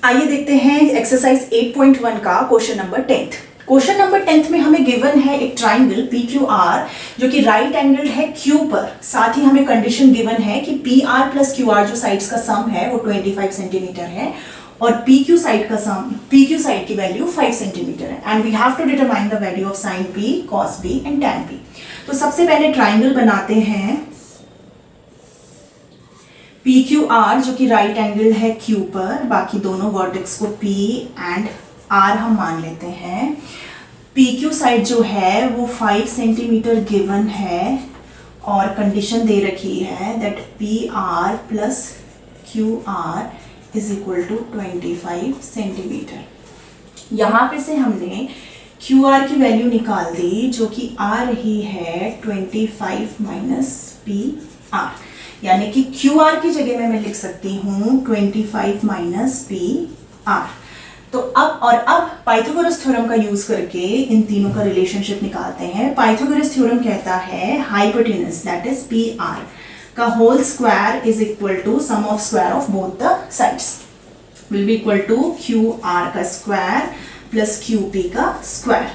आइए देखते हैं एक्सरसाइज 8.1 का क्वेश्चन नंबर 10। क्वेश्चन नंबर 10 में हमें गिवन है एक ट्राइंगल PQR जो कि राइट एंगल है Q पर। साथ ही हमें कंडीशन गिवन है कि PR प्लस QR जो साइड्स का सम है वो 25 सेंटीमीटर है और PQ साइड का सम, PQ साइड की वैल्यू 5 सेंटीमीटर है and we have to determine the value of sine P, cos P and tan P। तो सबसे पहले ट्राइंगल बनाते हैं PQR जो कि राइट एंगल है Q पर, बाकी दोनों वर्टेक्स को P एंड R हम मान लेते हैं। PQ साइड जो है वो 5 सेंटीमीटर गिवन है और कंडीशन दे रखी है that PR plus QR is equal to 25 centimetre. यहाँ पे से हमने QR की वैल्यू निकाल दी जो कि आ रही है 25 माइनस PR, यानी कि QR की जगह में मैं लिख सकती हूँ 25 माइनस PR। तो अब पाइथागोरस थ्योरम का यूज करके इन तीनों का रिलेशनशिप निकालते हैं। पाइथागोरस थ्योरम कहता है हाइपोटेनस दैट इज PR का whole square is equal to sum of square of both the sides will be equal to QR का स्क्वायर प्लस QP का स्क्वायर।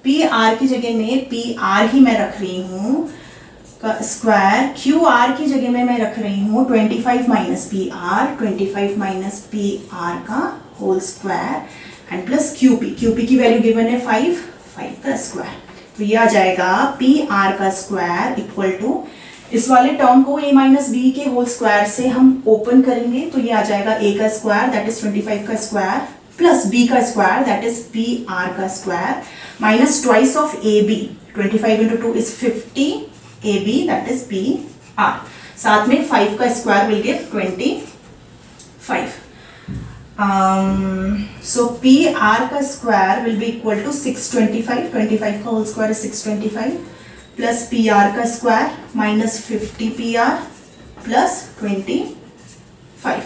PR की जगह में PR ही मैं रख रही हूँ का स्क्वायर, QR की जगह में मैं रख रही हूँ 25 माइनस PR, 25 माइनस PR का whole square and plus QP की वैल्यू गिवन है 5 का स्क्वायर। तो ये आ जाएगा PR का स्क्वायर इक्वल टू, इस वाले टर्म को A माइनस B के होल स्क्वायर से हम ओपन करेंगे तो ये आ जाएगा A का स्क्वायर दैट इज 25 का स्क्वायर प्लस B का स्क्वायर दैट इज PR का square minus twice of AB, 25 into 2 is 50 AB that is PR, साथ में 5 का square will give 25। So PR का square will be equal to 625, 25 का whole square is 625 plus PR का square minus 50 PR plus 25।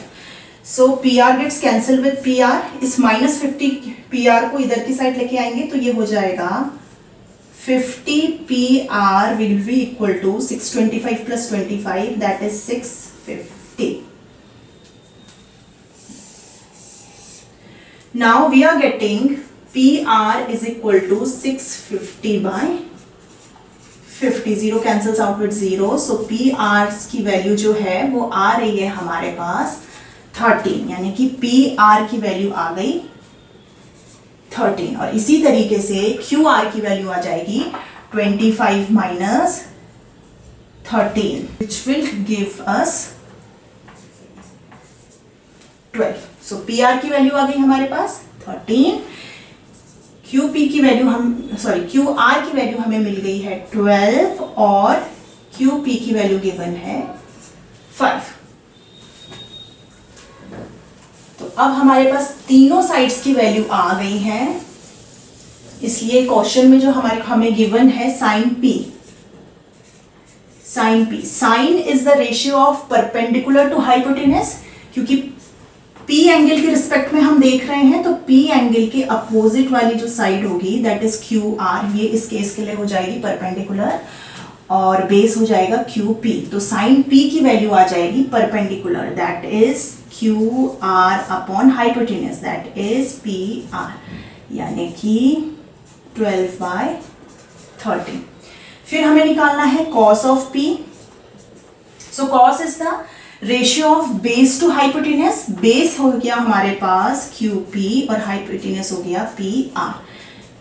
So PR gets cancelled with PR, इस minus 50 PR को इधर की साइड लेके आएंगे तो ये हो जाएगा 50 PR will be equal to 625 plus 25 that is 650. Now we are getting PR is equal to 650 by 50, 0 cancels out with 0, so PR की वैल्यू जो है वो आ रही है हमारे पास 13, यानी कि PR की वैल्यू आ गई 13 और इसी तरीके से QR की वैल्यू आ जाएगी 25 minus 13 which will give us 12। So PR की वैल्यू आ गई हमारे पास 13, QR की वैल्यू हमें मिल गई है 12 और QP की वैल्यू गिवन है 5। तो अब हमारे पास तीनों साइड्स की वैल्यू आ गई है, इसलिए क्वेश्चन में जो हमें गिवन है sine P sine is the ratio of perpendicular to hypotenuse, क्योंकि P एंगल के रिस्पेक्ट में हम देख रहे हैं तो P एंगल के अपोजिट वाली जो साइड होगी दैट इज QR, ये इस केस के लिए हो जाएगी परपेंडिकुलर और बेस हो जाएगा QP। तो साइन P की वैल्यू आ जाएगी perpendicular that is QR upon hypotenuse that is PR, यानी कि 12 बाय 13। फिर हमें निकालना है cos of P। So cos is the ratio of base to hypotenuse, base हो गया हमारे पास QP और हाइपोटेनस हो गया PR।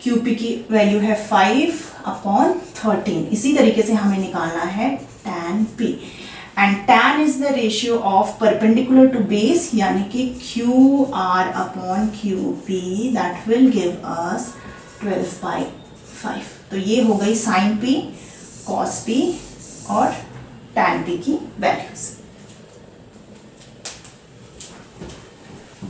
QP की वैल्यू है 5 अपॉन 13। इसी तरीके से हमें निकालना है tan P and tan is the ratio of perpendicular to base, यानी कि QR upon QP that will give us 12 by 5। तो ये हो गई साइन P, cos P और tan P की वैल्यूज।